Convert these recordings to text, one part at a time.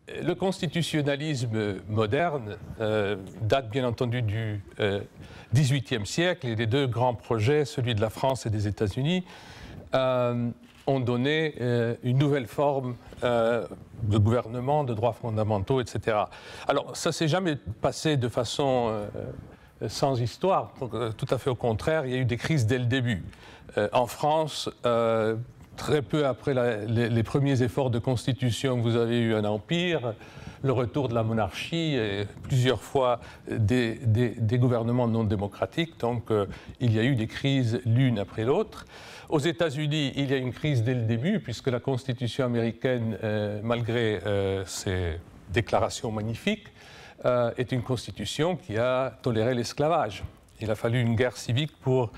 le constitutionnalisme moderne date bien entendu du XVIIIe siècle, et les deux grands projets, celui de la France et des États-Unis, ont donné une nouvelle forme de gouvernement, de droits fondamentaux, etc. Alors, ça ne s'est jamais passé de façon sans histoire, tout à fait au contraire, il y a eu des crises dès le début. En France, très peu après les premiers efforts de constitution, vous avez eu un empire, le retour de la monarchie et plusieurs fois des gouvernements non démocratiques. Donc il y a eu des crises l'une après l'autre. Aux États-Unis, il y a une crise dès le début, puisque la Constitution américaine, malgré ses déclarations magnifiques, est une constitution qui a toléré l'esclavage. Il a fallu une guerre civique pour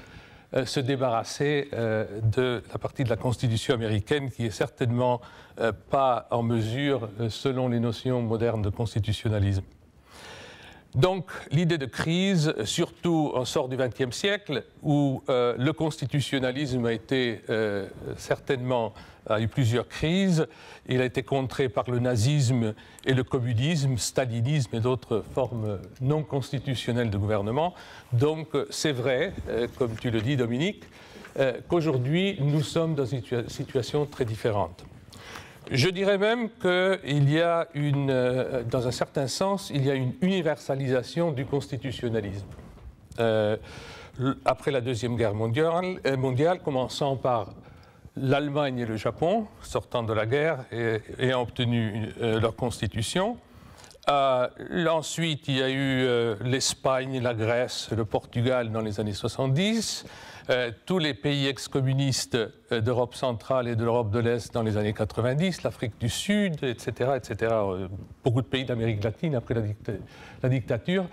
se débarrasser de la partie de la Constitution américaine qui est certainement pas en mesure, selon les notions modernes de constitutionnalisme. Donc l'idée de crise, surtout au sort du XXe siècle, où le constitutionnalisme a été certainement a eu plusieurs crises. Il a été contré par le nazisme et le communisme, stalinisme et d'autres formes non constitutionnelles de gouvernement. Donc c'est vrai, comme tu le dis Dominique, qu'aujourd'hui nous sommes dans une situation très différente. Je dirais même qu'il y a dans un certain sens, il y a une universalisation du constitutionnalisme. Après la Deuxième Guerre mondiale, commençant par l'Allemagne et le Japon, sortant de la guerre et ayant obtenu leur constitution. Ensuite, il y a eu l'Espagne, la Grèce, le Portugal dans les années 70, tous les pays ex-communistes d'Europe centrale et de l'Europe de l'Est dans les années 90, l'Afrique du Sud, etc., etc. Beaucoup de pays d'Amérique latine, après la dictature,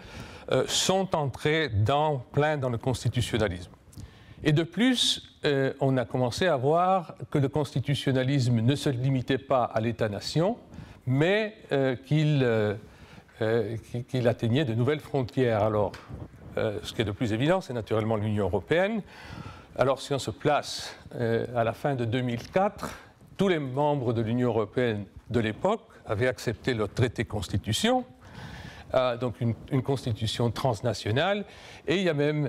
sont entrés plein dans le constitutionnalisme. Et de plus, on a commencé à voir que le constitutionnalisme ne se limitait pas à l'État-nation, mais qu'il atteignait de nouvelles frontières. Alors, ce qui est de plus évident, c'est naturellement l'Union européenne. Alors, si on se place à la fin de 2004, tous les membres de l'Union européenne de l'époque avaient accepté leur traité constitution, donc une constitution transnationale, et il y a même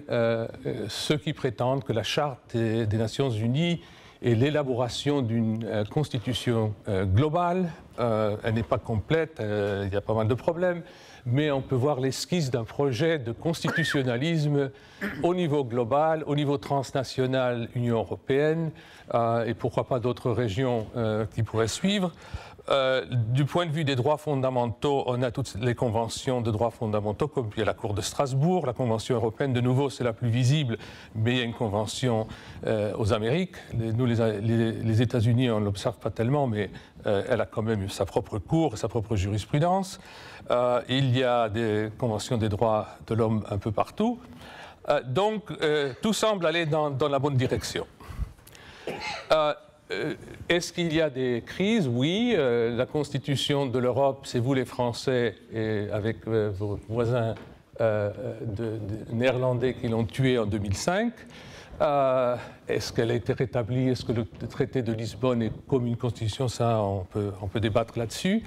ceux qui prétendent que la Charte des Nations Unies est l'élaboration d'une constitution globale. Elle n'est pas complète, il y a pas mal de problèmes, mais on peut voir l'esquisse d'un projet de constitutionnalisme au niveau global, au niveau transnational, Union européenne, et pourquoi pas d'autres régions qui pourraient suivre. Du point de vue des droits fondamentaux, on a toutes les conventions de droits fondamentaux, comme il y a la Cour de Strasbourg, la Convention européenne, de nouveau c'est la plus visible, mais il y a une convention aux Amériques. Nous, les États-Unis, on ne l'observe pas tellement, mais elle a quand même sa propre cour, sa propre jurisprudence. Il y a des conventions des droits de l'homme un peu partout. Donc, tout semble aller dans la bonne direction. Est-ce qu'il y a des crises? Oui, la constitution de l'Europe, c'est vous les Français, et avec vos voisins néerlandais qui l'ont tuée en 2005. Est-ce qu'elle a été rétablie? Est-ce que le traité de Lisbonne est comme une constitution? Ça, on peut débattre là-dessus.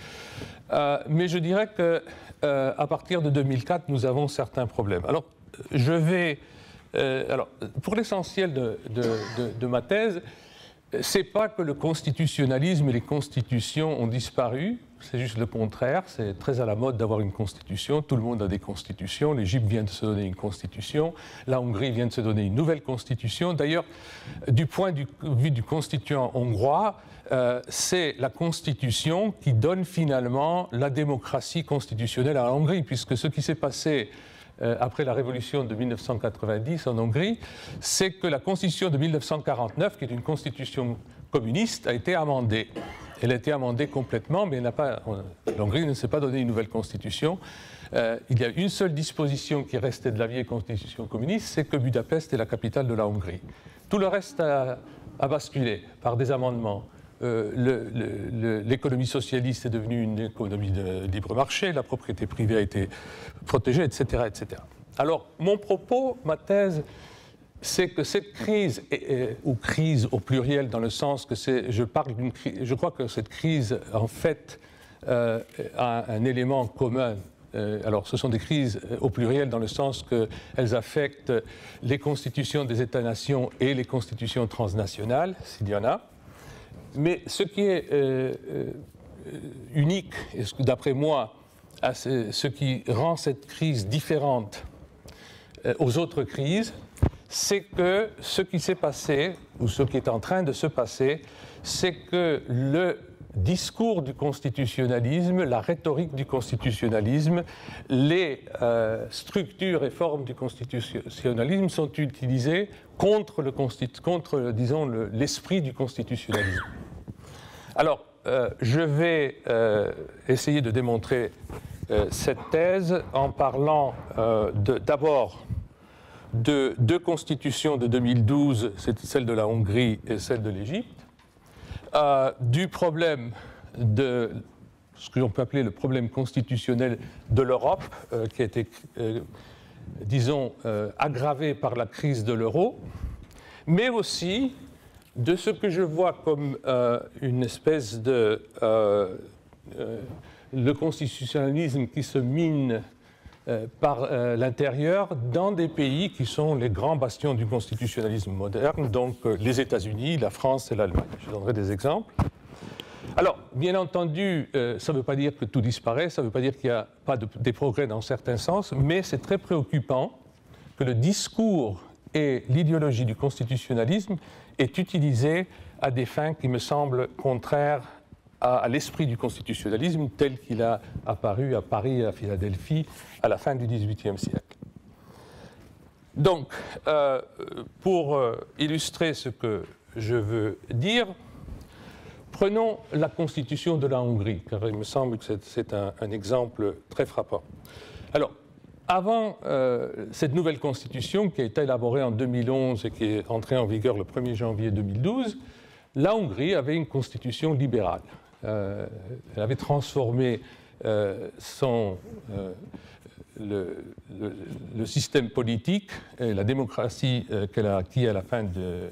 Mais je dirais qu'à partir de 2004, nous avons certains problèmes. Alors, pour l'essentiel de ma thèse, c'est pas que le constitutionnalisme et les constitutions ont disparu, c'est juste le contraire. C'est très à la mode d'avoir une constitution, tout le monde a des constitutions, l'Égypte vient de se donner une constitution, la Hongrie vient de se donner une nouvelle constitution. D'ailleurs, du point de vue du constituant hongrois, c'est la constitution qui donne finalement la démocratie constitutionnelle à la Hongrie, puisque ce qui s'est passé après la révolution de 1990 en Hongrie, c'est que la constitution de 1949, qui est une constitution communiste, a été amendée. Elle a été amendée complètement, mais l'Hongrie ne s'est pas donné une nouvelle constitution. Il y a une seule disposition qui restait de la vieille constitution communiste, c'est que Budapest est la capitale de la Hongrie. Tout le reste a basculé par des amendements. L'économie socialiste est devenue une économie de libre marché, la propriété privée a été protégée, etc., etc. Alors, mon propos, ma thèse, c'est que cette crise, ou crise au pluriel, dans le sens que je crois que cette crise, en fait, a un élément commun. Alors, ce sont des crises au pluriel dans le sens qu'elles affectent les constitutions des États-nations et les constitutions transnationales, s'il y en a. Mais ce qui est unique, d'après moi, ce qui rend cette crise différente aux autres crises, c'est que ce qui s'est passé, ou ce qui est en train de se passer, c'est que le discours du constitutionnalisme, la rhétorique du constitutionnalisme, les structures et formes du constitutionnalisme sont utilisées contre disons, l'esprit du constitutionnalisme. Alors, je vais essayer de démontrer cette thèse en parlant d'abord de deux constitutions de 2012, c'est celle de la Hongrie et celle de l'Égypte, du problème de ce que l'on peut appeler le problème constitutionnel de l'Europe, qui a été, disons, aggravé par la crise de l'euro, mais aussi de ce que je vois comme une espèce de le constitutionnalisme qui se mine par l'intérieur dans des pays qui sont les grands bastions du constitutionnalisme moderne, donc les États-Unis, la France et l'Allemagne. Je donnerai des exemples. Alors, bien entendu, ça ne veut pas dire que tout disparaît, ça ne veut pas dire qu'il n'y a pas des progrès dans certains sens, mais c'est très préoccupant que le discours et l'idéologie du constitutionnalisme est utilisé à des fins qui me semblent contraires à l'esprit du constitutionnalisme tel qu'il a apparu à Paris et à Philadelphie à la fin du XVIIIe siècle. Donc, pour illustrer ce que je veux dire, prenons la constitution de la Hongrie, car il me semble que c'est un exemple très frappant. Alors, avant cette nouvelle constitution qui a été élaborée en 2011 et qui est entrée en vigueur le 1er janvier 2012, la Hongrie avait une constitution libérale. Elle avait transformé le système politique et la démocratie qu'elle a acquis à la fin de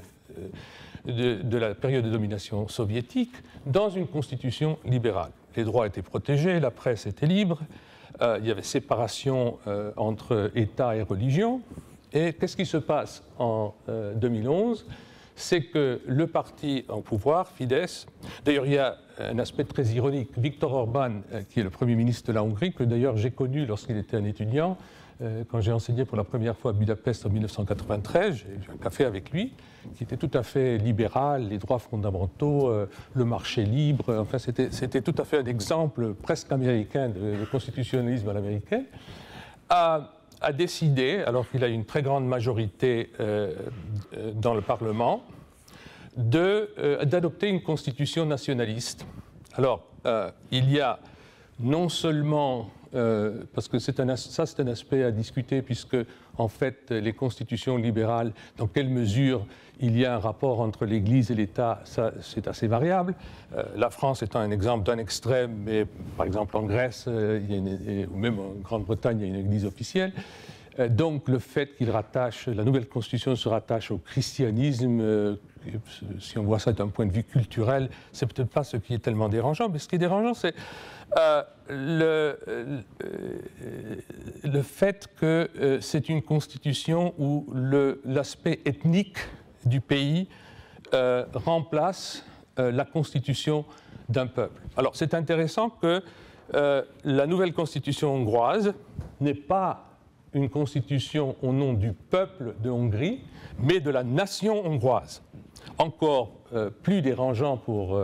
la période de domination soviétique dans une constitution libérale. Les droits étaient protégés, la presse était libre, il y avait séparation entre État et religion. Et qu'est-ce qui se passe en 2011 ? C'est que le parti en pouvoir, Fidesz, d'ailleurs il y a un aspect très ironique, Viktor Orban, qui est le Premier ministre de la Hongrie, que d'ailleurs j'ai connu lorsqu'il était un étudiant, quand j'ai enseigné pour la première fois à Budapest en 1993, j'ai eu un café avec lui, qui était tout à fait libéral, les droits fondamentaux, le marché libre, enfin c'était tout à fait un exemple presque américain de constitutionnalisme à l'américaine, a décidé, alors qu'il a une très grande majorité dans le Parlement, d'adopter une constitution nationaliste. Alors, il y a non seulement, parce que c'est un aspect à discuter, puisque en fait les constitutions libérales, dans quelle mesure il y a un rapport entre l'Église et l'État, ça c'est assez variable. La France étant un exemple d'un extrême, mais par exemple en Grèce, ou même en Grande-Bretagne, il y a une Église officielle. Donc le fait qu'il rattache, la nouvelle constitution se rattache au christianisme, si on voit ça d'un point de vue culturel, c'est peut-être pas ce qui est tellement dérangeant, mais ce qui est dérangeant, c'est le fait que c'est une constitution où l'aspect ethnique du pays remplace la constitution d'un peuple. Alors c'est intéressant que la nouvelle constitution hongroise n'est pas une constitution au nom du peuple de Hongrie, mais de la nation hongroise. Encore plus dérangeant pour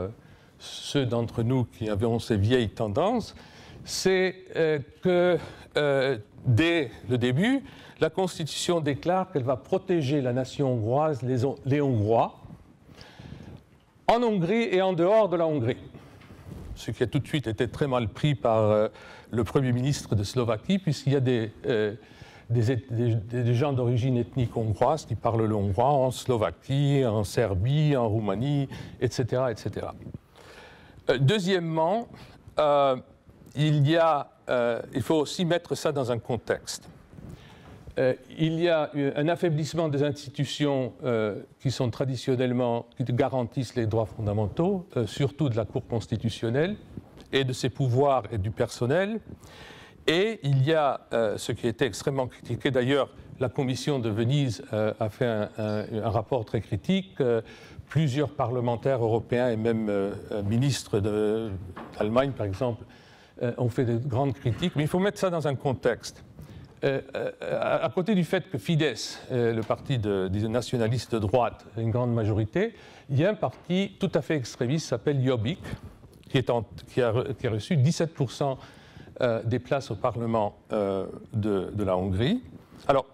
ceux d'entre nous qui avons ces vieilles tendances, c'est que dès le début, la Constitution déclare qu'elle va protéger la nation hongroise, les Hongrois, en Hongrie et en dehors de la Hongrie. Ce qui a tout de suite été très mal pris par le Premier ministre de Slovaquie, puisqu'il y a des gens d'origine ethnique hongroise qui parlent le hongrois en Slovaquie, en Serbie, en Roumanie, etc. etc. Deuxièmement, il faut aussi mettre ça dans un contexte. Il y a un affaiblissement des institutions qui sont traditionnellement, qui garantissent les droits fondamentaux, surtout de la Cour constitutionnelle, et de ses pouvoirs et du personnel. Et il y a ce qui a été extrêmement critiqué, d'ailleurs, la Commission de Venise a fait un rapport très critique. Plusieurs parlementaires européens et même ministres d'Allemagne, par exemple, ont fait de grandes critiques. Mais il faut mettre ça dans un contexte. À côté du fait que Fidesz, le parti des nationalistes de droite, a une grande majorité, il y a un parti tout à fait extrémiste qui s'appelle Jobbik, qui a reçu 17% des places au Parlement de la Hongrie. Alors,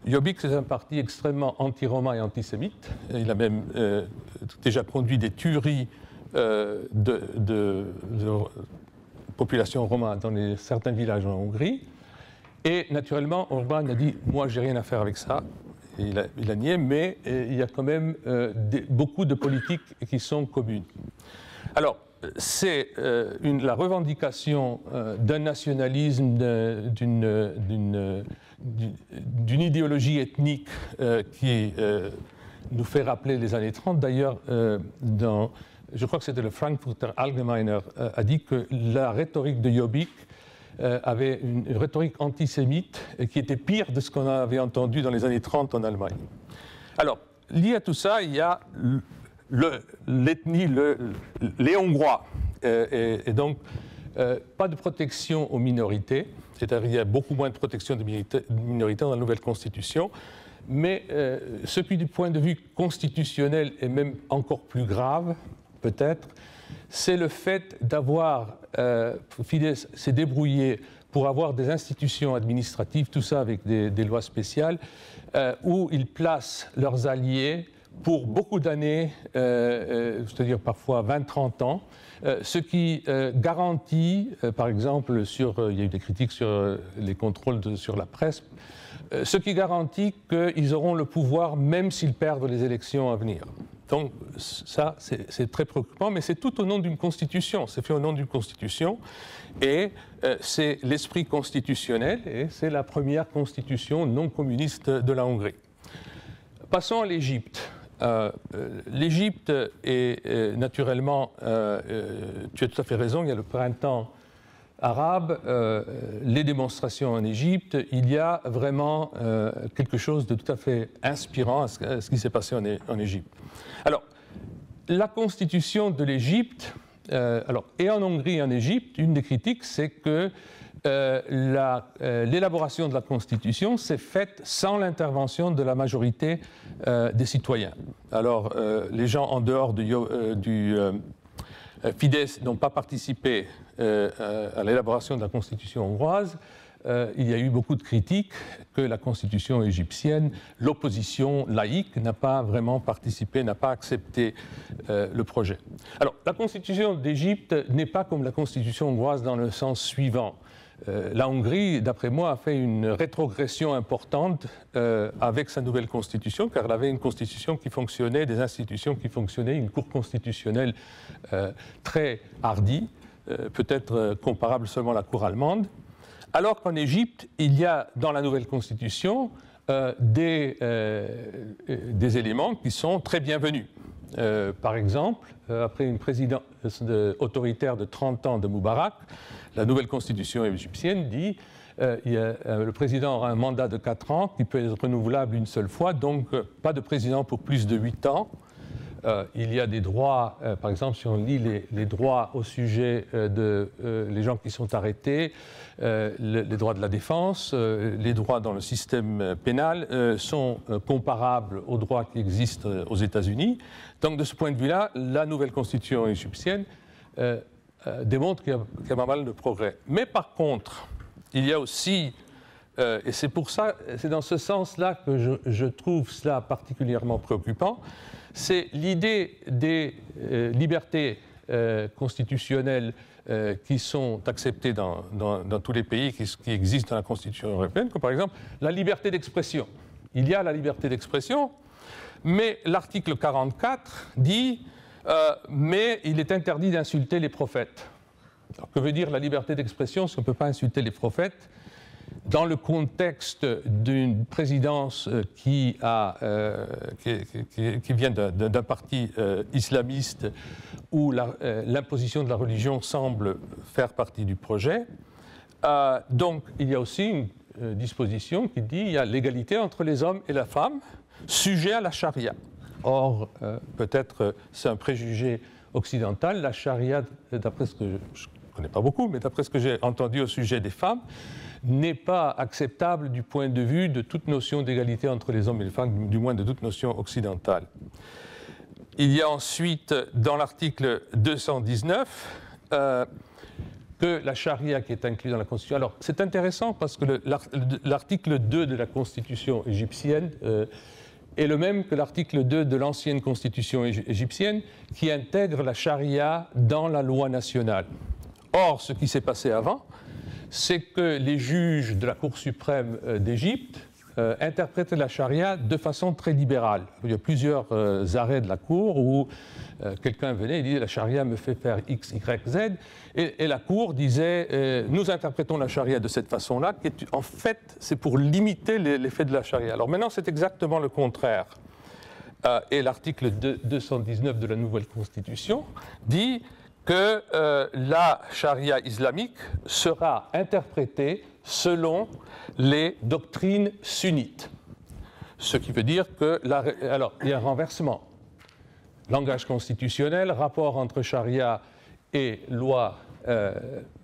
Jobbik, c'est un parti extrêmement anti-roma et antisémite. Il a même déjà conduit des tueries de population roma dans certains villages en Hongrie. Et naturellement, Orbán a dit « moi, j'ai rien à faire avec ça ». Il a nié, mais il y a quand même beaucoup de politiques qui sont communes. Alors, c'est la revendication d'un nationalisme, d'une idéologie ethnique qui nous fait rappeler les années 30. D'ailleurs, je crois que c'était le Frankfurter Allgemeiner, a dit que la rhétorique de Jobbik avait une rhétorique antisémite qui était pire de ce qu'on avait entendu dans les années 30 en Allemagne. Alors, lié à tout ça, il y a l'ethnie, les Hongrois, et donc pas de protection aux minorités, c'est-à-dire qu'il y a beaucoup moins de protection des minorités dans la nouvelle constitution, mais ce qui du point de vue constitutionnel est même encore plus grave, peut-être, c'est le fait d'avoir, Fidesz s'est débrouillé pour avoir des institutions administratives, tout ça avec des lois spéciales, où ils placent leurs alliés pour beaucoup d'années, c'est-à-dire parfois 20-30 ans, ce qui garantit, par exemple, il y a eu des critiques sur les contrôles sur la presse, ce qui garantit qu'ils auront le pouvoir même s'ils perdent les élections à venir. Donc ça, c'est très préoccupant, mais c'est tout au nom d'une constitution, c'est fait au nom d'une constitution, et c'est l'esprit constitutionnel, et c'est la première constitution non communiste de la Hongrie. Passons à l'Égypte. L'Égypte est naturellement, tu as tout à fait raison, il y a le printemps arabe, les démonstrations en Égypte, il y a vraiment quelque chose de tout à fait inspirant à ce qui s'est passé en Égypte. Alors, la constitution de l'Égypte, et en Hongrie et en Égypte, une des critiques, c'est que l'élaboration de la Constitution s'est faite sans l'intervention de la majorité des citoyens. Alors, les gens en dehors du Fidesz n'ont pas participé à l'élaboration de la Constitution hongroise. Il y a eu beaucoup de critiques que la Constitution égyptienne, l'opposition laïque n'a pas vraiment participé, n'a pas accepté le projet. Alors, la Constitution d'Égypte n'est pas comme la Constitution hongroise dans le sens suivant. La Hongrie, d'après moi, a fait une rétrogression importante avec sa nouvelle constitution, car elle avait une constitution qui fonctionnait, des institutions qui fonctionnaient, une cour constitutionnelle très hardie, peut-être comparable seulement à la cour allemande, alors qu'en Égypte, il y a dans la nouvelle constitution des éléments qui sont très bienvenus. Par exemple, après une présidence autoritaire de 30 ans de Moubarak, la nouvelle constitution égyptienne dit le président aura un mandat de 4 ans qui peut être renouvelable une seule fois, donc pas de président pour plus de 8 ans. Il y a des droits, par exemple, si on lit les droits au sujet les gens qui sont arrêtés, les droits de la défense, les droits dans le système pénal sont comparables aux droits qui existent aux États-Unis. Donc, de ce point de vue-là, la nouvelle constitution égyptienne démontre qu'il y a pas mal de progrès. Mais par contre, il y a aussi, et c'est pour ça, c'est dans ce sens-là que je trouve cela particulièrement préoccupant, c'est l'idée des libertés constitutionnelles qui sont acceptées dans tous les pays qui existent dans la Constitution européenne, comme par exemple la liberté d'expression. Il y a la liberté d'expression, mais l'article 44 dit mais il est interdit d'insulter les prophètes. Alors, que veut dire la liberté d'expression si on ne peut pas insulter les prophètes? dans le contexte d'une présidence qui vient d'un parti islamiste où l'imposition de la religion semble faire partie du projet. Donc, il y a aussi une disposition qui dit qu'il y a l'égalité entre les hommes et la femme, sujet à la charia. Or, peut-être c'est un préjugé occidental, la charia, d'après ce que je ne connais pas beaucoup, mais d'après ce que j'ai entendu au sujet des femmes, n'est pas acceptable du point de vue de toute notion d'égalité entre les hommes et les femmes, du moins de toute notion occidentale. Il y a ensuite, dans l'article 219, que la charia qui est inclue dans la Constitution. Alors, c'est intéressant parce que l'article 2 de la Constitution égyptienne est le même que l'article 2 de l'ancienne Constitution égyptienne qui intègre la charia dans la loi nationale. Or, ce qui s'est passé avant, c'est que les juges de la Cour suprême d'Égypte interprétaient la charia de façon très libérale. Il y a plusieurs arrêts de la Cour où quelqu'un venait et disait « la charia me fait faire X, Y, Z » et la Cour disait « nous interprétons la charia de cette façon-là », en fait, c'est pour limiter l'effet de la charia. Alors maintenant, c'est exactement le contraire. Et l'article 219 de la nouvelle Constitution dit que la charia islamique sera interprétée selon les doctrines sunnites. Ce qui veut dire que, alors, il y a un renversement. Langage constitutionnel, rapport entre charia et loi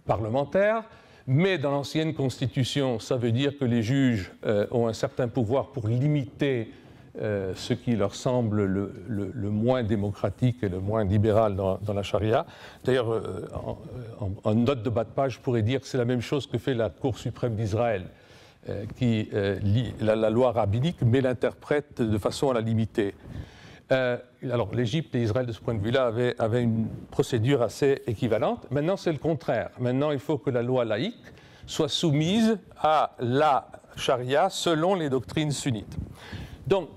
parlementaire, mais dans l'ancienne Constitution, ça veut dire que les juges ont un certain pouvoir pour limiter ce qui leur semble le moins démocratique et le moins libéral dans la charia. D'ailleurs, en note de bas de page, je pourrais dire que c'est la même chose que fait la Cour suprême d'Israël, qui lit la loi rabbinique, mais l'interprète de façon à la limiter. Alors, l'Égypte et Israël, de ce point de vue-là, avaient une procédure assez équivalente. Maintenant, c'est le contraire. Maintenant, il faut que la loi laïque soit soumise à la charia selon les doctrines sunnites. Donc,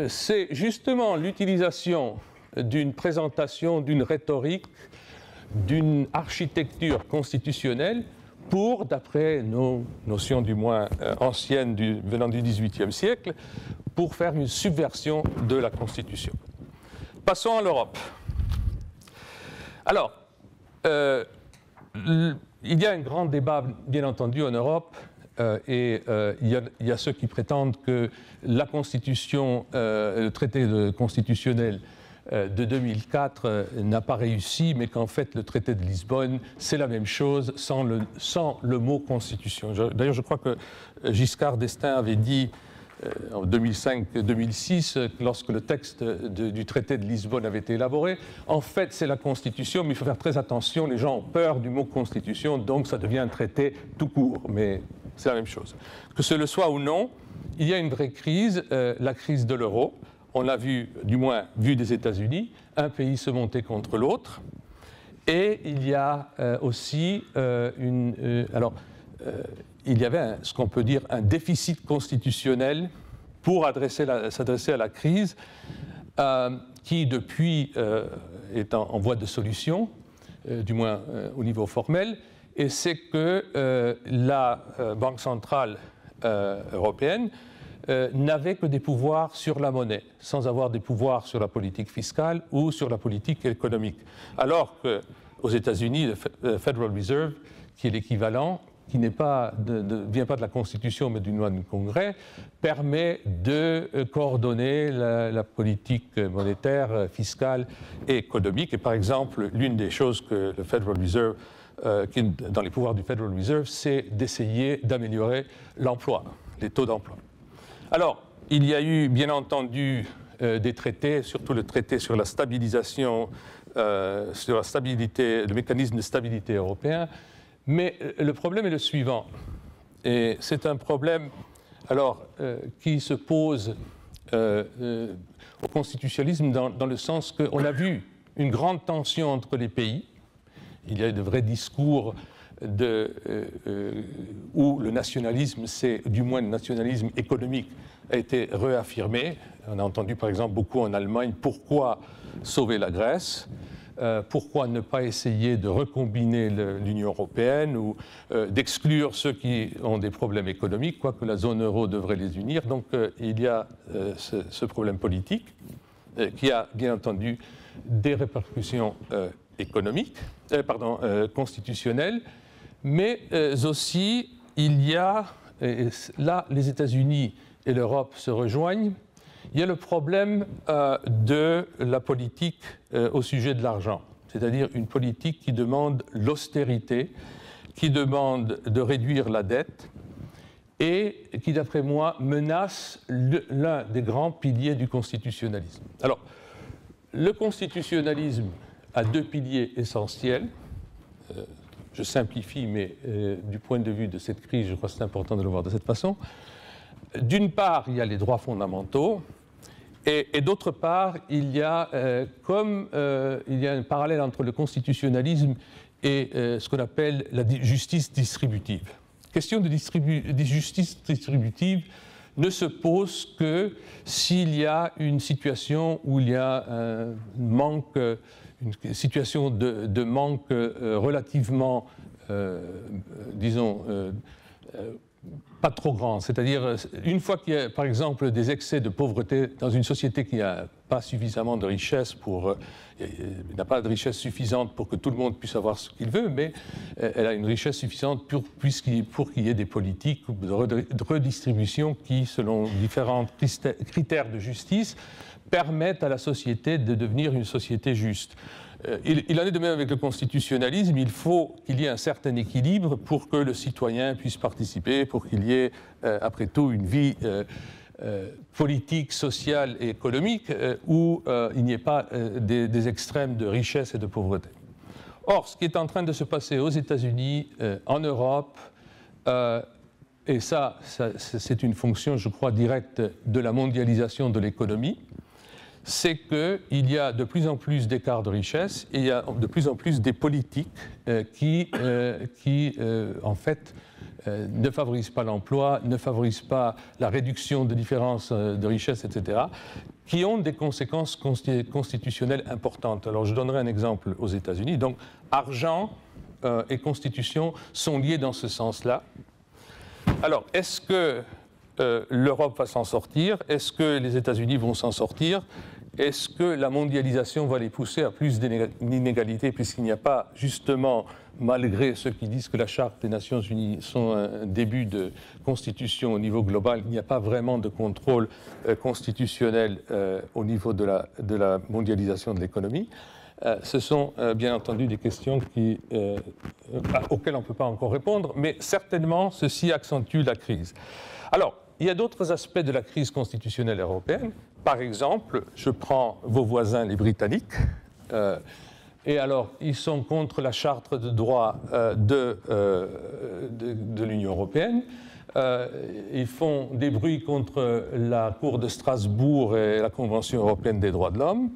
c'est justement l'utilisation d'une présentation, d'une rhétorique, d'une architecture constitutionnelle pour, d'après nos notions du moins anciennes venant du XVIIIe siècle, pour faire une subversion de la Constitution. Passons à l'Europe. Alors, il y a un grand débat, bien entendu, en Europe, et il y a ceux qui prétendent que la Constitution, le traité constitutionnel de 2004 n'a pas réussi, mais qu'en fait le traité de Lisbonne, c'est la même chose sans le mot Constitution. D'ailleurs, je crois que Giscard d'Estaing avait dit en 2005-2006, lorsque le texte du traité de Lisbonne avait été élaboré, en fait c'est la Constitution, mais il faut faire très attention, les gens ont peur du mot Constitution, donc ça devient un traité tout court, mais c'est la même chose. Que ce le soit ou non, il y a une vraie crise, la crise de l'euro. On l'a vu, du moins vu des États-Unis, un pays se monter contre l'autre. Et il y a aussi il y avait ce qu'on peut dire un déficit constitutionnel pour s'adresser à la crise qui, depuis, est en voie de solution, du moins au niveau formel. Et c'est que la Banque centrale européenne n'avait que des pouvoirs sur la monnaie, sans avoir des pouvoirs sur la politique fiscale ou sur la politique économique. Alors qu'aux États-Unis, le Federal Reserve, qui est l'équivalent, qui ne vient pas de la Constitution mais d'une loi du Congrès, permet de coordonner la politique monétaire, fiscale et économique. Et par exemple, l'une des choses que le Federal Reserve qui est dans les pouvoirs du Federal Reserve, c'est d'essayer d'améliorer l'emploi, les taux d'emploi. Alors, il y a eu, bien entendu, des traités, surtout le traité sur la stabilisation, sur la stabilité, le mécanisme de stabilité européen, mais le problème est le suivant, et c'est un problème qui se pose au constitutionnalisme dans le sens qu'on a vu une grande tension entre les pays. Il y a de vrais discours où le nationalisme, du moins le nationalisme économique, a été réaffirmé. On a entendu par exemple beaucoup en Allemagne pourquoi sauver la Grèce. Pourquoi ne pas essayer de recombiner l'Union européenne ou d'exclure ceux qui ont des problèmes économiques, quoique la zone euro devrait les unir. Donc il y a ce problème politique qui a bien entendu des répercussions constitutionnelles, mais aussi il y a, et là les États-Unis et l'Europe se rejoignent, il y a le problème de la politique au sujet de l'argent, c'est-à-dire une politique qui demande l'austérité, qui demande de réduire la dette et qui, d'après moi, menace l'un des grands piliers du constitutionnalisme. Alors, le constitutionnalisme a deux piliers essentiels. Je simplifie, mais du point de vue de cette crise, je crois que c'est important de le voir de cette façon. D'une part, il y a les droits fondamentaux, et d'autre part, il y a un parallèle entre le constitutionnalisme et ce qu'on appelle la justice distributive. Question de justice distributive ne se pose que s'il y a une situation où il y a une situation de manque relativement, disons, pas trop grand. C'est-à-dire, une fois qu'il y a, par exemple, des excès de pauvreté dans une société qui n'a pas suffisamment de richesse n'a pas de richesse suffisante pour que tout le monde puisse avoir ce qu'il veut, mais elle a une richesse suffisante pour qu'il y ait des politiques de redistribution qui, selon différents critères de justice, permettent à la société de devenir une société juste. Il en est de même avec le constitutionnalisme. Il faut qu'il y ait un certain équilibre pour que le citoyen puisse participer, pour qu'il y ait, après tout, une vie politique, sociale et économique où il n'y ait pas des extrêmes de richesse et de pauvreté. Or, ce qui est en train de se passer aux États-Unis, en Europe, et ça c'est une fonction, je crois, directe de la mondialisation de l'économie, c'est qu'il y a de plus en plus d'écarts de richesse et il y a de plus en plus des politiques qui en fait, ne favorisent pas l'emploi, ne favorisent pas la réduction de différences de richesse, etc., qui ont des conséquences constitutionnelles importantes. Alors, je donnerai un exemple aux États-Unis. Donc, argent et constitution sont liés dans ce sens-là. Alors, est-ce que l'Europe va s'en sortir? Est-ce que les États-Unis vont s'en sortir? Est-ce que la mondialisation va les pousser à plus d'inégalités, puisqu'il n'y a pas, justement, malgré ceux qui disent que la Charte des Nations Unies sont un début de constitution au niveau global, il n'y a pas vraiment de contrôle constitutionnel au niveau de la mondialisation de l'économie. Ce sont bien entendu des questions auxquelles on ne peut pas encore répondre, mais certainement ceci accentue la crise. Alors, il y a d'autres aspects de la crise constitutionnelle européenne. Par exemple, je prends vos voisins, les Britanniques, et alors ils sont contre la charte de droit de l'Union européenne. Ils font des bruits contre la Cour de Strasbourg et la Convention européenne des droits de l'homme.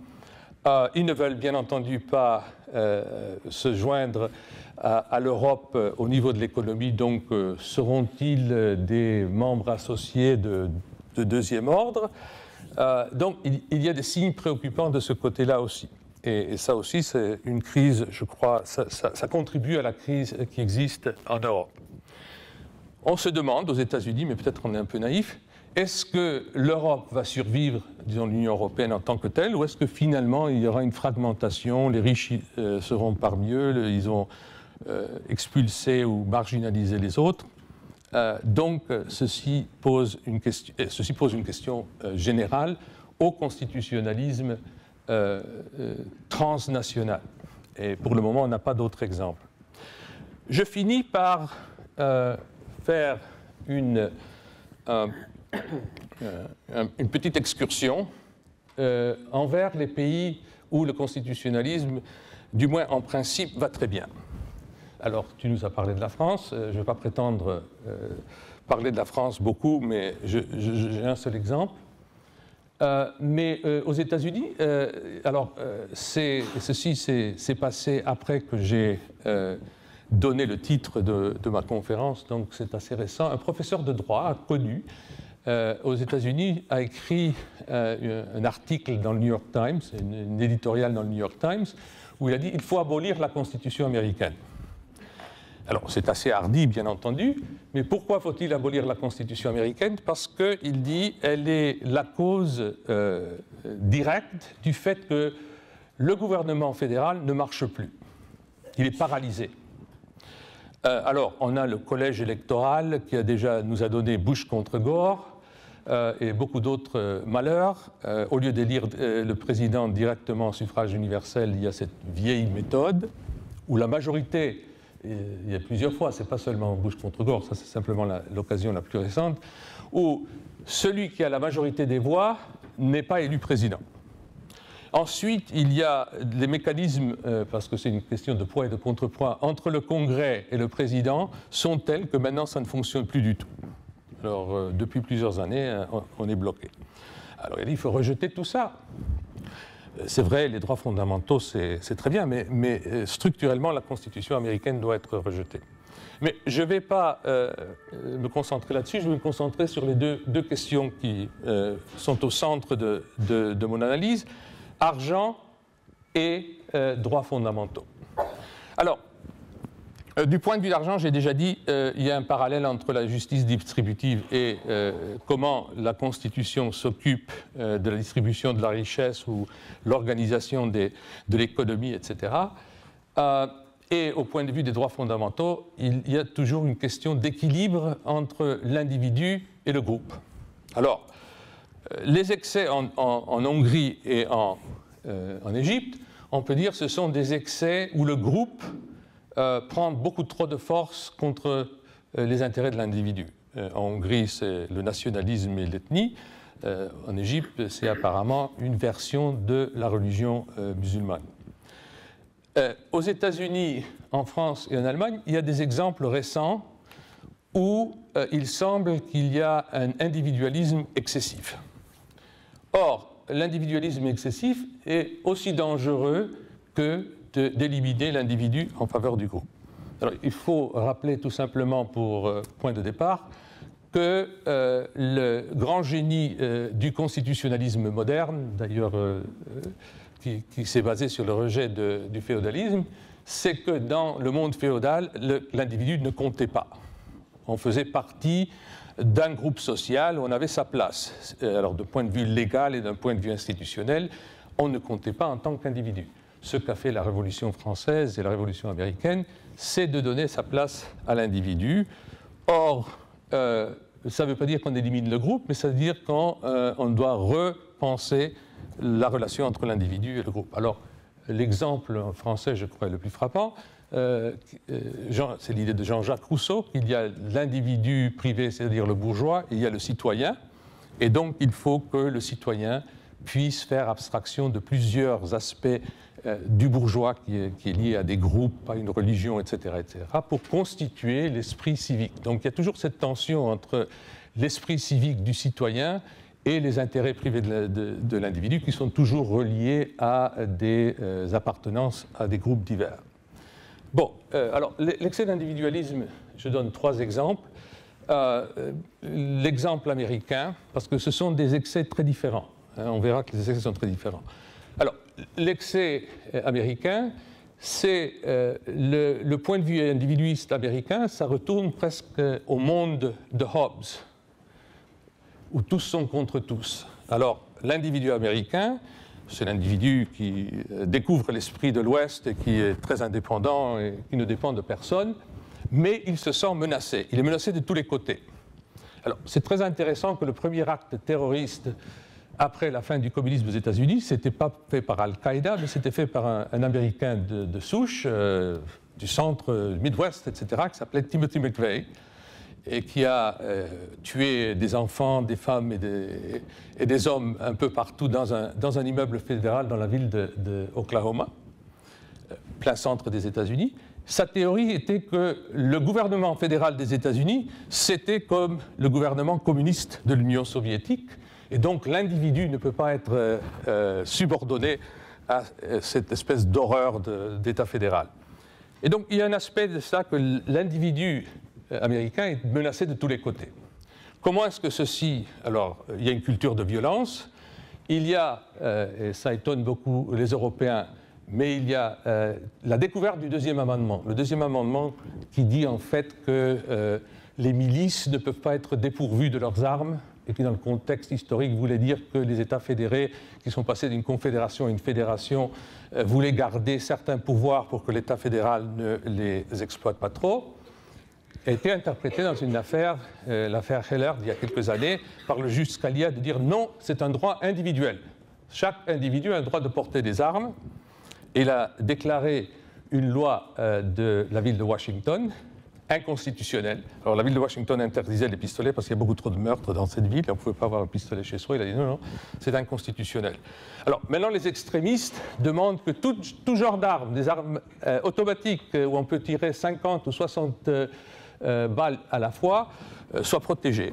Ils ne veulent bien entendu pas se joindre à l'Europe au niveau de l'économie, donc seront-ils des membres associés de deuxième ordre? Donc il y a des signes préoccupants de ce côté-là aussi. Et ça aussi, c'est une crise, je crois, ça contribue à la crise qui existe en Europe. On se demande aux États-Unis, mais peut-être on est un peu naïf, est-ce que l'Europe va survivre, disons l'Union européenne en tant que telle, ou est-ce que finalement il y aura une fragmentation, les riches seront parmi eux, ils ont expulsé ou marginalisé les autres? Donc ceci pose une question générale au constitutionnalisme transnational. Et pour le moment, on n'a pas d'autre exemple. Je finis par faire une petite excursion envers les pays où le constitutionnalisme, du moins en principe, va très bien. Alors, tu nous as parlé de la France. Je ne vais pas prétendre parler de la France beaucoup, mais j'ai un seul exemple. Mais aux États-Unis, ceci s'est passé après que j'ai donné le titre de ma conférence, donc c'est assez récent. Un professeur de droit connu aux États-Unis a écrit un article dans le New York Times, une éditoriale dans le New York Times, où il a dit qu'il faut abolir la Constitution américaine. Alors, c'est assez hardi, bien entendu, mais pourquoi faut-il abolir la Constitution américaine? Parce qu'il dit qu'elle est la cause directe du fait que le gouvernement fédéral ne marche plus. Il est paralysé. Alors, on a le collège électoral qui nous a donné Bush contre Gore et beaucoup d'autres malheurs. Au lieu d'élire le président directement au suffrage universel, il y a cette vieille méthode où la majorité... Il y a plusieurs fois, ce n'est pas seulement Bush contre Gore, ça c'est simplement l'occasion la plus récente, où celui qui a la majorité des voix n'est pas élu président. Ensuite, il y a les mécanismes, parce que c'est une question de poids et de contrepoids, entre le Congrès et le président, sont tels que maintenant ça ne fonctionne plus du tout. Alors, depuis plusieurs années, on est bloqué. Alors, il faut rejeter tout ça. C'est vrai, les droits fondamentaux, c'est très bien, mais structurellement, la Constitution américaine doit être rejetée. Mais je ne vais pas me concentrer là-dessus, je vais me concentrer sur les deux questions qui sont au centre de mon analyse, argent et droits fondamentaux. Alors, du point de vue d'argent, j'ai déjà dit, il y a un parallèle entre la justice distributive et comment la Constitution s'occupe de la distribution de la richesse ou l'organisation de l'économie, etc. Et au point de vue des droits fondamentaux, il y a toujours une question d'équilibre entre l'individu et le groupe. Alors, les excès en Hongrie et en Égypte, on peut dire que ce sont des excès où le groupe prend beaucoup trop de force contre les intérêts de l'individu. En Hongrie, c'est le nationalisme et l'ethnie. En Égypte, c'est apparemment une version de la religion musulmane. Aux États-Unis, en France et en Allemagne, il y a des exemples récents où il semble qu'il y a un individualisme excessif. Or, l'individualisme excessif est aussi dangereux que d'éliminer l'individu en faveur du groupe. Alors, il faut rappeler tout simplement pour point de départ que le grand génie du constitutionnalisme moderne, d'ailleurs qui s'est basé sur le rejet du féodalisme, c'est que dans le monde féodal, l'individu ne comptait pas. On faisait partie d'un groupe social où on avait sa place. Alors, d'un point de vue légal et d'un point de vue institutionnel, on ne comptait pas en tant qu'individu. Ce qu'a fait la Révolution française et la Révolution américaine, c'est de donner sa place à l'individu. Or, ça ne veut pas dire qu'on élimine le groupe, mais ça veut dire qu'on doit repenser la relation entre l'individu et le groupe. Alors, l'exemple français, je crois, le plus frappant, c'est l'idée de Jean-Jacques Rousseau, qu'il y a l'individu privé, c'est-à-dire le bourgeois, et il y a le citoyen, et donc il faut que le citoyen puisse faire abstraction de plusieurs aspects du bourgeois qui est lié à des groupes, à une religion, etc., pour constituer l'esprit civique. Donc il y a toujours cette tension entre l'esprit civique du citoyen et les intérêts privés de l'individu qui sont toujours reliés à des appartenances à des groupes divers. Bon, alors l'excès d'individualisme, je donne 3 exemples. L'exemple américain, parce que ce sont des excès très différents. On verra que les excès sont très différents. Alors, l'excès américain, c'est le point de vue individuiste américain, ça retourne presque au monde de Hobbes, où tous sont contre tous. Alors, l'individu américain, c'est l'individu qui découvre l'esprit de l'Ouest et qui est très indépendant et qui ne dépend de personne, mais il se sent menacé. Il est menacé de tous les côtés. Alors, c'est très intéressant que le premier acte terroriste après la fin du communisme aux États-Unis, ce n'était pas fait par Al-Qaïda, mais c'était fait par un Américain de souche, du centre, Midwest, etc., qui s'appelait Timothy McVeigh, et qui a tué des enfants, des femmes et des hommes un peu partout dans un immeuble fédéral dans la ville de Oklahoma, plein centre des États-Unis. Sa théorie était que le gouvernement fédéral des États-Unis, c'était comme le gouvernement communiste de l'Union soviétique, et donc l'individu ne peut pas être subordonné à cette espèce d'horreur d'État fédéral. Et donc il y a un aspect de ça que l'individu américain est menacé de tous les côtés. Comment est-ce que ceci... Alors, il y a une culture de violence, il y a, et ça étonne beaucoup les Européens, mais il y a la découverte du deuxième amendement. Le deuxième amendement qui dit en fait que les milices ne peuvent pas être dépourvues de leurs armes, et qui dans le contexte historique voulait dire que les États fédérés qui sont passés d'une confédération à une fédération voulaient garder certains pouvoirs pour que l'État fédéral ne les exploite pas trop, a été interprété dans une affaire, l'affaire Heller d'il y a quelques années, par le juge Scalia de dire non, c'est un droit individuel. Chaque individu a un droit de porter des armes. Et il a déclaré une loi de la ville de Washington inconstitutionnelle. Alors la ville de Washington interdisait les pistolets parce qu'il y a beaucoup trop de meurtres dans cette ville et on ne pouvait pas avoir un pistolet chez soi. Il a dit non, non, c'est inconstitutionnel. Alors maintenant les extrémistes demandent que tout genre d'armes, des armes automatiques où on peut tirer 50 ou 60 balles à la fois, soient protégées.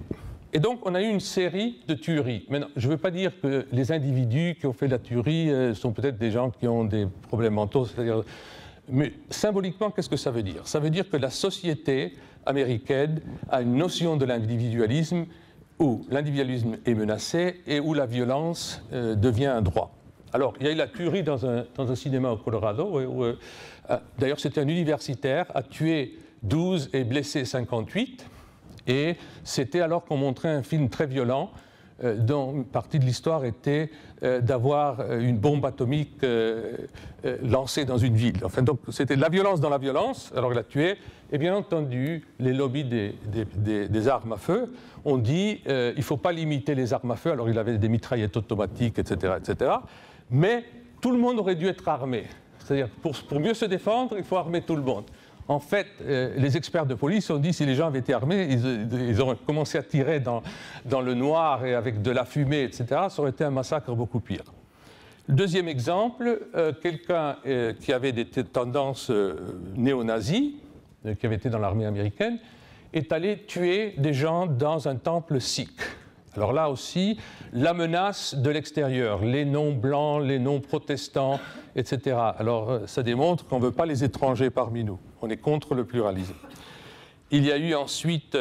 Et donc, on a eu une série de tueries. Maintenant, je ne veux pas dire que les individus qui ont fait la tuerie sont peut-être des gens qui ont des problèmes mentaux, c'est-à-dire... Mais symboliquement, qu'est-ce que ça veut dire? Ça veut dire que la société américaine a une notion de l'individualisme où l'individualisme est menacé et où la violence devient un droit. Alors, il y a eu la tuerie dans un cinéma au Colorado, d'ailleurs, c'était un universitaire, a tué 12 et blessé 58. Et c'était alors qu'on montrait un film très violent dont une partie de l'histoire était d'avoir une bombe atomique lancée dans une ville. Enfin, donc c'était la violence dans la violence, alors il a tué. Et bien entendu, les lobbies des armes à feu ont dit il ne faut pas limiter les armes à feu, alors il avait des mitraillettes automatiques, etc., etc. Mais tout le monde aurait dû être armé. C'est-à-dire pour mieux se défendre, il faut armer tout le monde. En fait, les experts de police ont dit que si les gens avaient été armés, ils auraient commencé à tirer dans le noir et avec de la fumée, etc. Ça aurait été un massacre beaucoup pire. Deuxième exemple, quelqu'un qui avait des tendances néo-nazies, qui avait été dans l'armée américaine, est allé tuer des gens dans un temple sikh. Alors là aussi, la menace de l'extérieur, les non-blancs, les non-protestants, etc. Alors ça démontre qu'on ne veut pas les étrangers parmi nous. On est contre le pluralisme. Il y a eu ensuite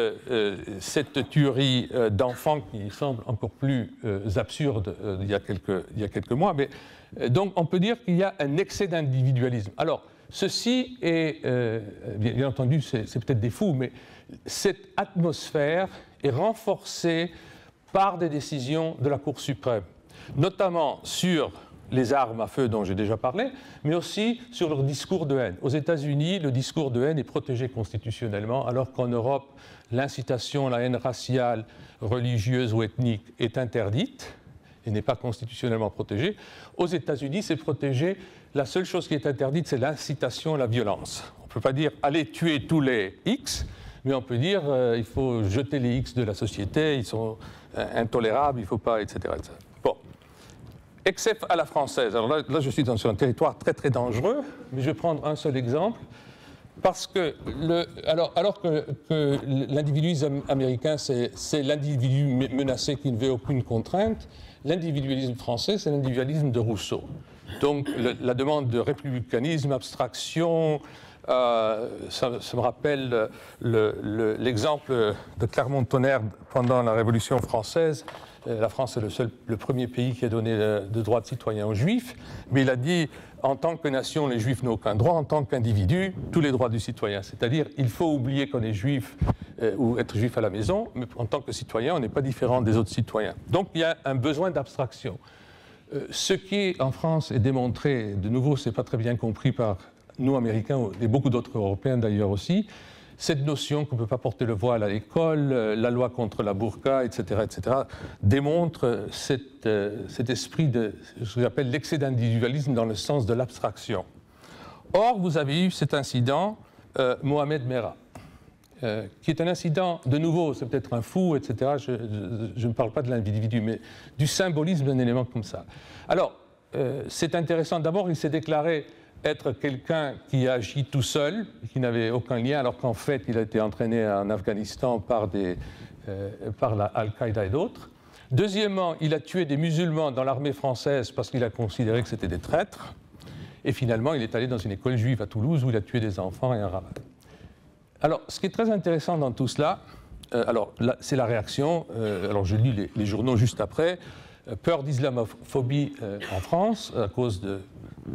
cette tuerie d'enfants qui semble encore plus absurde il y a quelques mois. Mais, donc on peut dire qu'il y a un excès d'individualisme. Alors ceci est, bien entendu, c'est peut-être des fous, mais cette atmosphère est renforcée par des décisions de la Cour suprême, notamment sur les armes à feu dont j'ai déjà parlé, mais aussi sur leur discours de haine. Aux États-Unis, le discours de haine est protégé constitutionnellement, alors qu'en Europe, l'incitation à la haine raciale, religieuse ou ethnique est interdite et n'est pas constitutionnellement protégée. Aux États-Unis, c'est protégé. La seule chose qui est interdite, c'est l'incitation à la violence. On ne peut pas dire « allez tuer tous les X », mais on peut dire il faut jeter les X de la société, ils sont intolérables, il ne faut pas, etc., etc. Bon. Excès à la française. Alors là, je suis sur un territoire très, très dangereux, mais je vais prendre un seul exemple, parce que, alors que l'individualisme américain, c'est l'individu menacé qui ne veut aucune contrainte, l'individualisme français, c'est l'individualisme de Rousseau. Donc, la demande de républicanisme, abstraction... ça me rappelle l'exemple de Clermont-Tonnerre pendant la Révolution française. La France est le premier pays qui a donné de droits de citoyen aux Juifs, mais il a dit en tant que nation, les Juifs n'ont aucun droit, en tant qu'individu, tous les droits du citoyen. C'est-à-dire, il faut oublier qu'on est Juif ou être Juif à la maison, mais en tant que citoyen, on n'est pas différent des autres citoyens. Donc, il y a un besoin d'abstraction. Ce qui, en France, est démontré, de nouveau, ce n'est pas très bien compris par nous, Américains, et beaucoup d'autres Européens d'ailleurs aussi, cette notion qu'on ne peut pas porter le voile à l'école, la loi contre la burqa, etc., démontre cet esprit de ce que j'appelle l'excès d'individualisme dans le sens de l'abstraction. Or, vous avez eu cet incident, Mohamed Merah, qui est un incident, de nouveau, c'est peut-être un fou, etc., je ne parle pas de l'individu, mais du symbolisme d'un élément comme ça. Alors, c'est intéressant, d'abord, il s'est déclaré être quelqu'un qui agit tout seul, qui n'avait aucun lien, alors qu'en fait, il a été entraîné en Afghanistan par la Al-Qaïda et d'autres. Deuxièmement, il a tué des musulmans dans l'armée française parce qu'il a considéré que c'était des traîtres. Et finalement, il est allé dans une école juive à Toulouse où il a tué des enfants et un rabbin. Alors, ce qui est très intéressant dans tout cela, c'est la réaction. Alors, je lis les journaux juste après. peur d'islamophobie en France,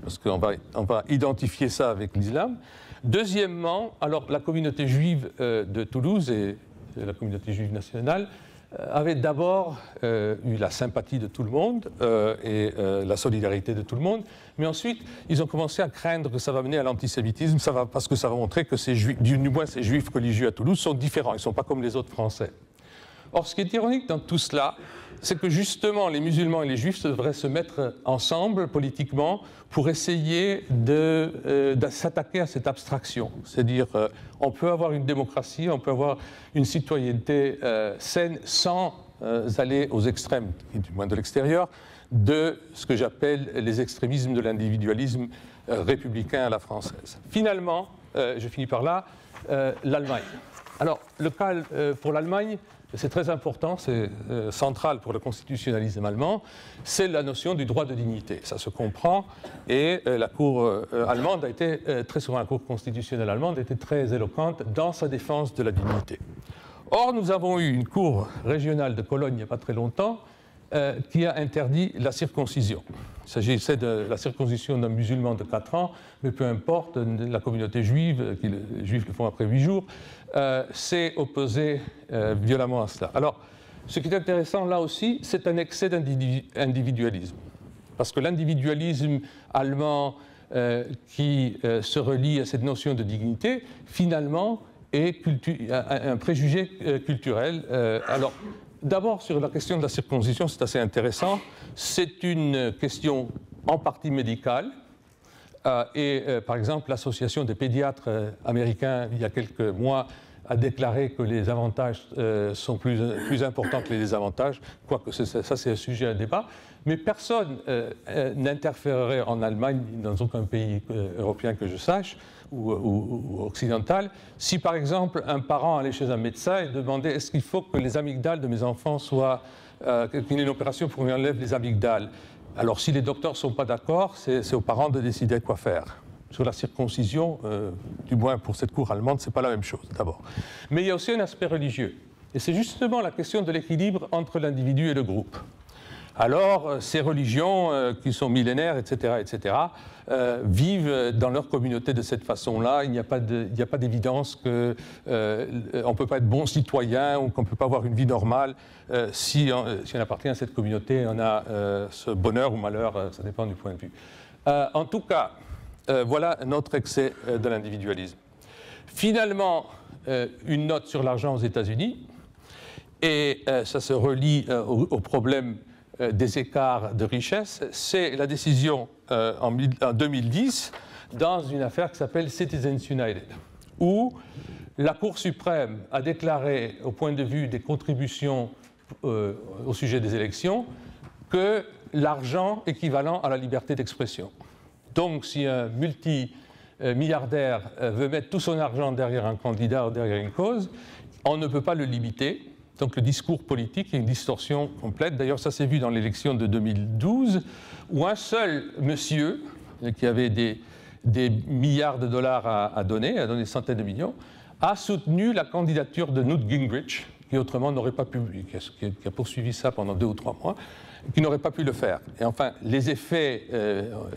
parce qu'on va identifier ça avec l'islam. Deuxièmement, alors la communauté juive de Toulouse et la communauté juive nationale avait d'abord eu la sympathie de tout le monde et la solidarité de tout le monde, mais ensuite ils ont commencé à craindre que ça va mener à l'antisémitisme, parce que ça va montrer que du moins ces juifs religieux à Toulouse sont différents, ils ne sont pas comme les autres Français. Or, ce qui est ironique dans tout cela, c'est que justement les musulmans et les juifs devraient se mettre ensemble politiquement pour essayer de s'attaquer à cette abstraction. C'est-à-dire, on peut avoir une démocratie, on peut avoir une citoyenneté saine sans aller aux extrêmes, du moins de l'extérieur, de ce que j'appelle les extrémismes de l'individualisme républicain à la française. Finalement, je finis par là, l'Allemagne. Alors, le cas pour l'Allemagne, c'est très important, c'est central pour le constitutionnalisme allemand, c'est la notion du droit de dignité. Ça se comprend, et la Cour allemande a été, très souvent la Cour constitutionnelle allemande a été très éloquente dans sa défense de la dignité. Or, nous avons eu une Cour régionale de Cologne il n'y a pas très longtemps qui a interdit la circoncision. Il s'agissait de la circoncision d'un musulman de 4 ans, mais peu importe, la communauté juive, les juifs le font après 8 jours, s'est opposée violemment à cela. Alors, ce qui est intéressant là aussi, c'est un excès d'individualisme. Parce que l'individualisme allemand qui se relie à cette notion de dignité, finalement, est un préjugé culturel. Alors, d'abord, sur la question de la circoncision, c'est assez intéressant. C'est une question en partie médicale. Par exemple, l'association des pédiatres américains, il y a quelques mois, a déclaré que les avantages sont plus importants que les désavantages, quoique ça c'est un sujet à débat. Mais personne n'interférerait en Allemagne, dans aucun pays européen que je sache, ou occidental, si par exemple un parent allait chez un médecin et demandait est-ce qu'il faut que les amygdales de mes enfants soient, qu'il y ait une opération pour qu'on enlève les amygdales. Alors si les docteurs ne sont pas d'accord, c'est aux parents de décider quoi faire. Sur la circoncision, du moins pour cette cour allemande, ce n'est pas la même chose d'abord. Mais il y a aussi un aspect religieux. Et c'est justement la question de l'équilibre entre l'individu et le groupe. Alors, ces religions qui sont millénaires, etc., vivent dans leur communauté de cette façon-là. Il n'y a pas d'évidence qu'on ne peut pas être bon citoyen ou qu'on ne peut pas avoir une vie normale si on appartient à cette communauté, on a ce bonheur ou malheur, ça dépend du point de vue. En tout cas, voilà notre excès de l'individualisme. Finalement, une note sur l'argent aux États-Unis, et ça se relie au problème des écarts de richesse, c'est la décision en 2010 dans une affaire qui s'appelle Citizens United, où la Cour suprême a déclaré, au point de vue des contributions au sujet des élections, que l'argent équivalent à la liberté d'expression. Donc, si un multimilliardaire veut mettre tout son argent derrière un candidat ou derrière une cause, on ne peut pas le limiter. Donc le discours politique est une distorsion complète. D'ailleurs, ça s'est vu dans l'élection de 2012, où un seul monsieur, qui avait des milliards de dollars à donner des centaines de millions, a soutenu la candidature de Newt Gingrich, qui autrement n'aurait pas pu, qui a poursuivi ça pendant 2 ou 3 mois, qui n'aurait pas pu le faire. Et enfin, les effets,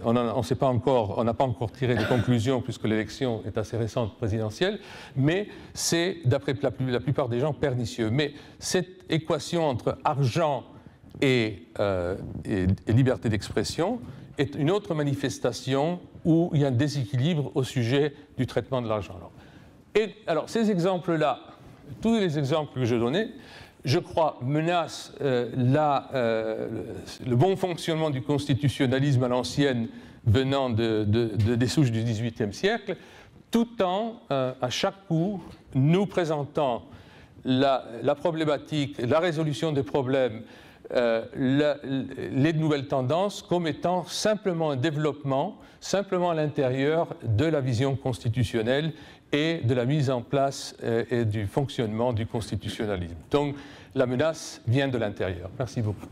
on n'a pas encore tiré des conclusions, puisque l'élection est assez récente présidentielle, mais c'est, d'après la plupart des gens, pernicieux. Mais cette équation entre argent et liberté d'expression est une autre manifestation où il y a un déséquilibre au sujet du traitement de l'argent. Alors, ces exemples-là, tous les exemples que je donnais, je crois, menacent le bon fonctionnement du constitutionnalisme à l'ancienne venant des souches du XVIIIe siècle, tout en, à chaque coup, nous présentant la problématique, la résolution des problèmes, les nouvelles tendances comme étant simplement un développement, simplement à l'intérieur de la vision constitutionnelle et de la mise en place et du fonctionnement du constitutionnalisme. Donc, la menace vient de l'intérieur. Merci beaucoup.